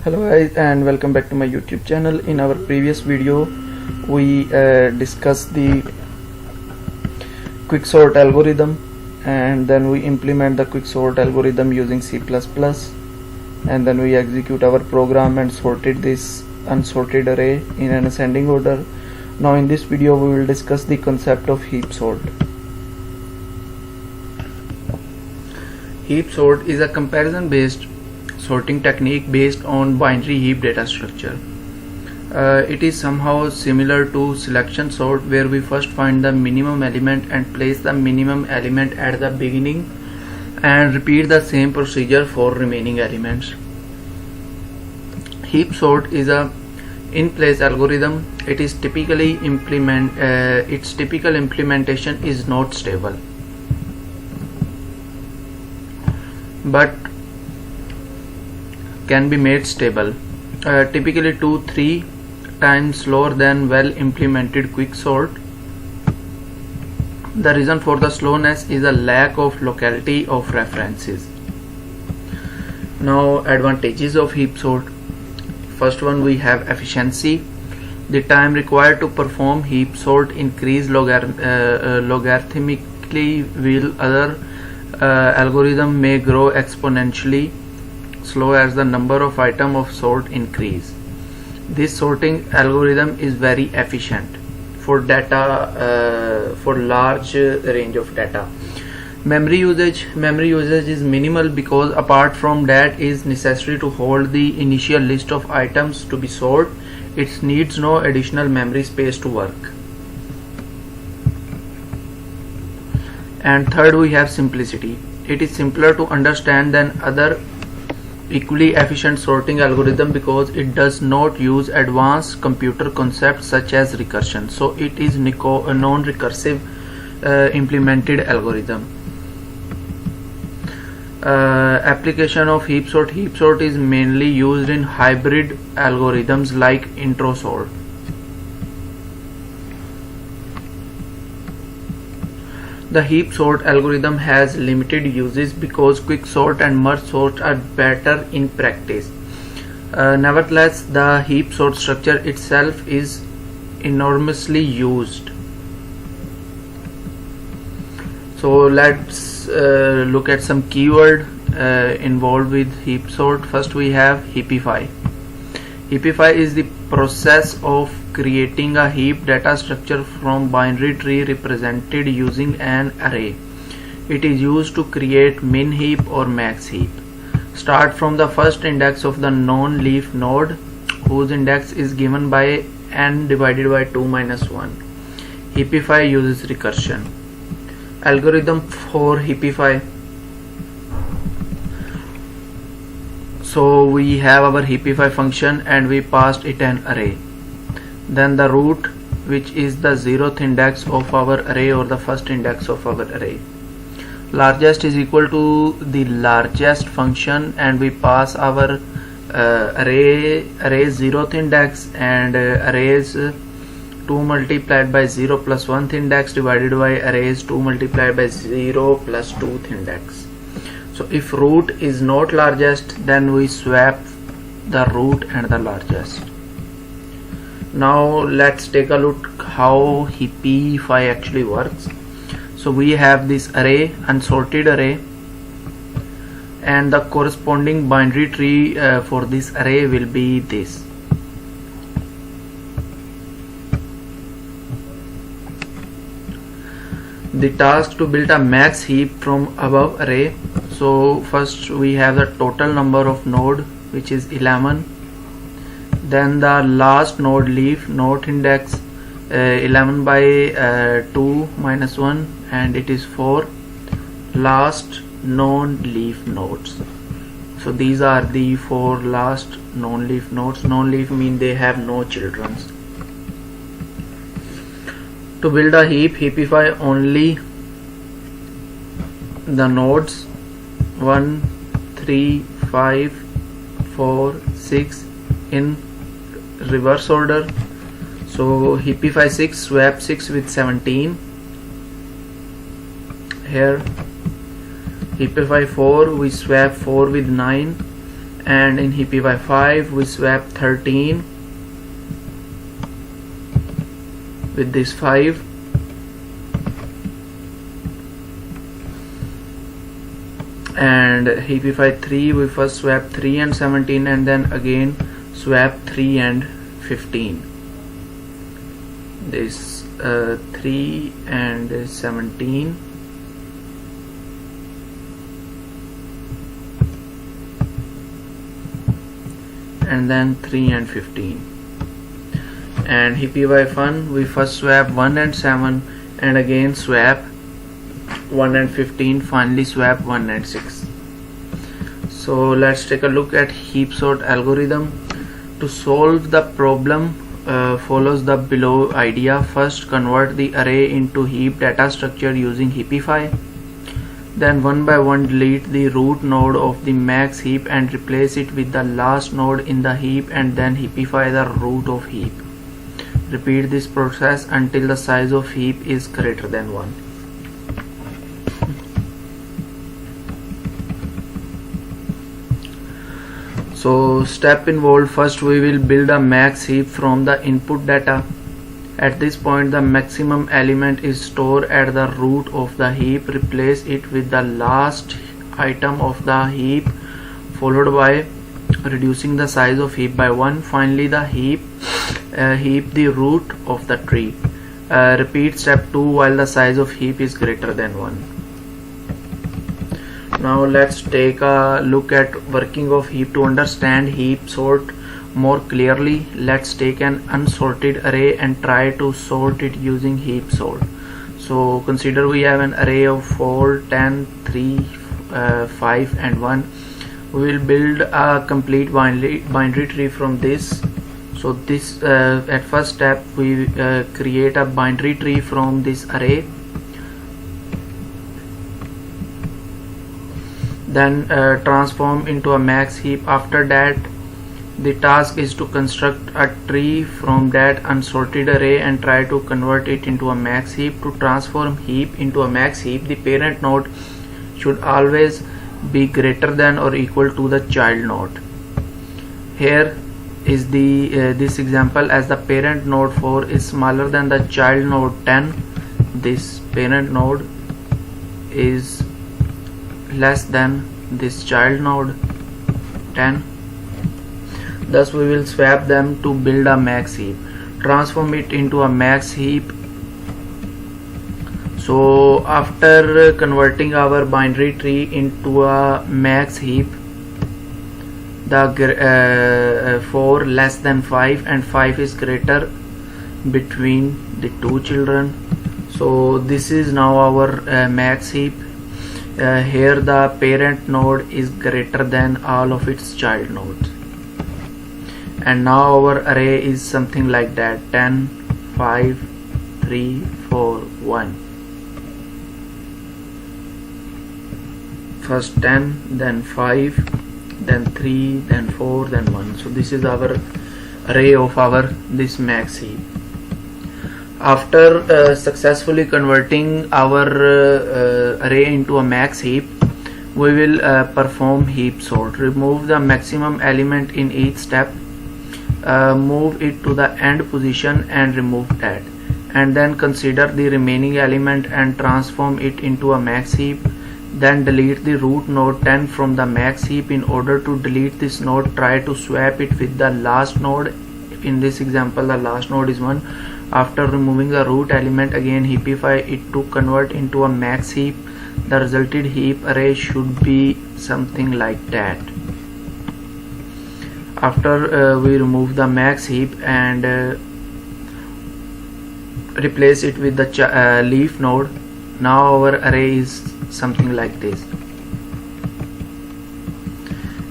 Hello guys, and welcome back to my YouTube channel. In our previous video we discussed the quicksort algorithm, and then we implement the quicksort algorithm using C++, and then we execute our program and sorted this unsorted array in an ascending order. Now in this video we will discuss the concept of heap sort. Heap sort is a comparison based sorting technique based on binary heap data structure. It is somehow similar to selection sort, where we first find the minimum element and place the minimum element at the beginning and repeat the same procedure for remaining elements. Heap sort is a in-place algorithm. Its typical implementation is not stable, but can be made stable, typically 2-3 times slower than well implemented quicksort. The reason for the slowness is a lack of locality of references. Now, advantages of heap sort. First one, we have efficiency. The time required to perform heap sort increase logarithmically, while other algorithm may grow exponentially slow as the number of items of sort increase. This sorting algorithm is very efficient for data, for large range of data. Memory usage is minimal because apart from that is necessary to hold the initial list of items to be sorted. It needs no additional memory space to work. And third, we have simplicity. It is simpler to understand than other equally efficient sorting algorithm because it does not use advanced computer concepts such as recursion. So it is a non-recursive implemented algorithm. Application of heap sort. Heap sort is mainly used in hybrid algorithms like intro sort. The heap sort algorithm has limited uses because quicksort and merge sort are better in practice. Nevertheless, the heap sort structure itself is enormously used. So let's look at some keyword involved with heap sort. First, we have heapify. Heapify is the process of creating a heap data structure from binary tree represented using an array. It is used to create min heap or max heap. Start from the first index of the non-leaf node, whose index is given by n divided by 2 minus 1. Heapify uses recursion. Algorithm for heapify. So we have our heapify function and we passed it an array. Then the root, which is the 0th index of our array or the first index of our array. Largest is equal to the largest function, and we pass our array's 0th index and array's 2 multiplied by 0 plus 1th index divided by array's 2 multiplied by 0 plus 2th index. So if root is not largest, then we swap the root and the largest. Now let's take a look how heapify actually works. So we have this array, unsorted array, and the corresponding binary tree for this array will be this. The task to build a max heap from above array. So first we have the total number of node, which is 11. Then the last node leaf, node index 11 by 2 minus 1, and it is 4 last non-leaf nodes. So these are the 4 last non-leaf nodes. Non-leaf mean they have no children. To build a heap, heapify only the nodes 1, 3, 5, 4, 6 in reverse order. So heapify 6, swap 6 with 17. Here heapify 4, we swap 4 with 9. and in heapify 5 we swap 13 with this 5, and heapify 3 we first swap 3 and 17 and then again swap 3 and 15. This 3 and 17, and then 3 and 15. And heapify 1 we first swap 1 and 7 and again swap 1 and 15, finally swap 1 and 6. So let's take a look at Heapsort algorithm. To solve the problem follows the below idea. First, convert the array into heap data structure using heapify. Then one by one delete the root node of the max heap and replace it with the last node in the heap, and then heapify the root of heap. Repeat this process until the size of heap is greater than 1. So step involved: first we will build a max heap from the input data. At this point the maximum element is stored at the root of the heap. Replace it with the last item of the heap, followed by reducing the size of heap by 1. Finally the heap the root of the tree. Repeat step 2 while the size of heap is greater than 1. Now let's take a look at working of heap. To understand heap sort more clearly, let's take an unsorted array and try to sort it using heap sort. So consider we have an array of 4, 10, 3, 5 and 1. We will build a complete binary tree from this. So this at first step we create a binary tree from this array. Then transform into a max heap. After that the task is to construct a tree from that unsorted array and try to convert it into a max heap. To transform heap into a max heap, the parent node should always be greater than or equal to the child node. Here is the this example. As the parent node 4 is smaller than the child node 10, this parent node is less than this child node 10. Thus we will swap them to build a max heap. Transform it into a max heap. So after converting our binary tree into a max heap, the 4 less than 5 and 5 is greater between the two children. So this is now our max heap. Here the parent node is greater than all of its child nodes, and now our array is something like that: 10, 5, 3, 4, 1. First 10, then 5, then 3, then 4, then 1. So this is our array of our this max heap. After successfully converting our array into a max heap, we will perform heap sort. Remove the maximum element in each step, move it to the end position and remove that, and then consider the remaining element and transform it into a max heap. Then delete the root node 10 from the max heap. In order to delete this node, try to swap it with the last node. In this example the last node is 1. After removing the root element, again heapify it to convert into a max heap. The resulted heap array should be something like that. After we remove the max heap and replace it with the leaf node, now our array is something like this.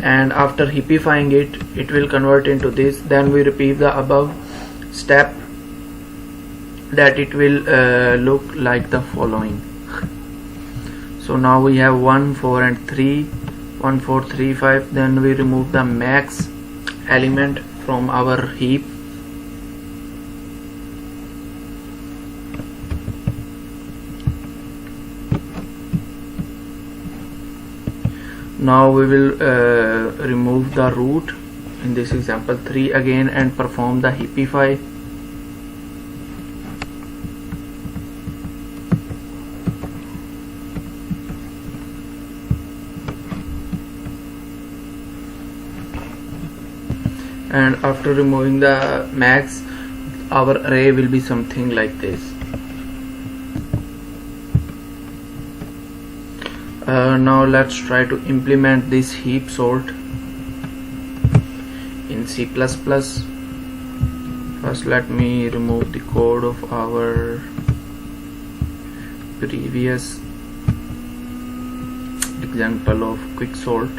And after heapifying it, it will convert into this. Then we repeat the above step, that it will look like the following. So now we have 1, 4 and 3, 1, 4, 3, 5. Then we remove the max element from our heap. Now we will remove the root in this example 3 again and perform the heapify. And after removing the max, our array will be something like this. Now let's try to implement this heap sort in C++. First let me remove the code of our previous example of quick sort.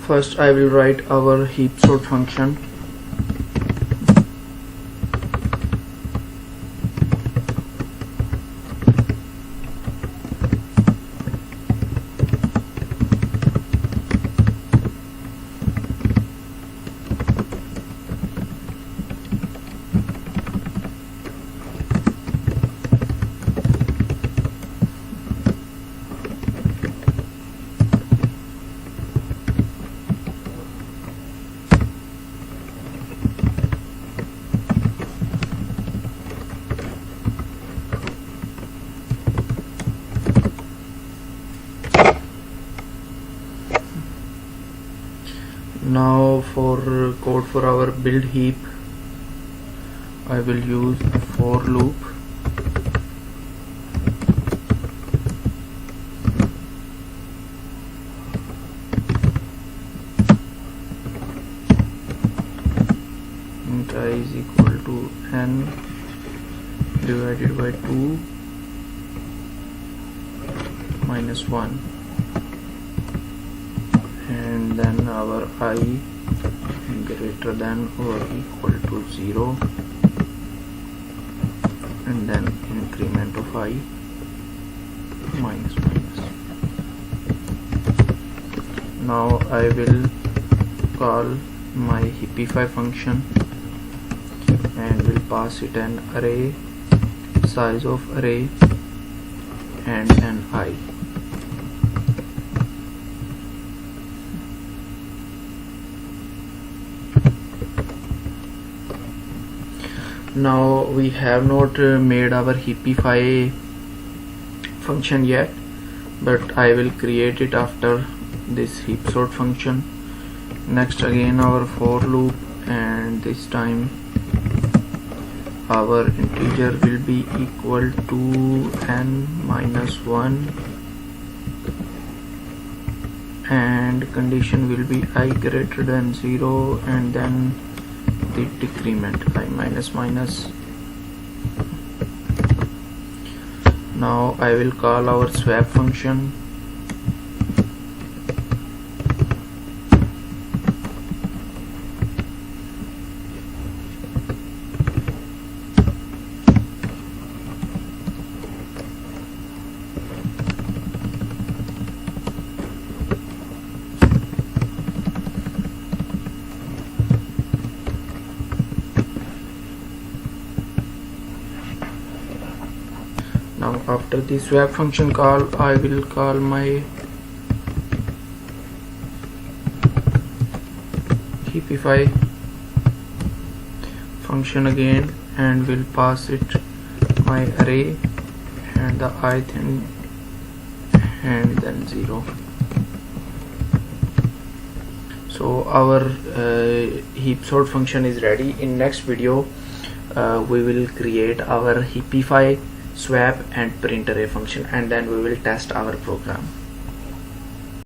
First I will write our heap sort function. Now for code for our build heap, I will use a for loop. Int I is equal to n divided by 2 minus 1. And then our I greater than or equal to 0, and then increment of I minus. Now I will call my heapify function and will pass it an array, size of array, and an I. Now we have not made our heapify function yet, but I will create it after this heap sort function. Next again our for loop, and this time our integer will be equal to n minus 1, and condition will be I greater than 0, and then the decrement I minus minus. Now I will call our swap function. Now after the swap function call, I will call my heapify function again and will pass it my array and the ith and then 0. So our heapsort function is ready. In next video we will create our heapify, swap and print array function, and then we will test our program.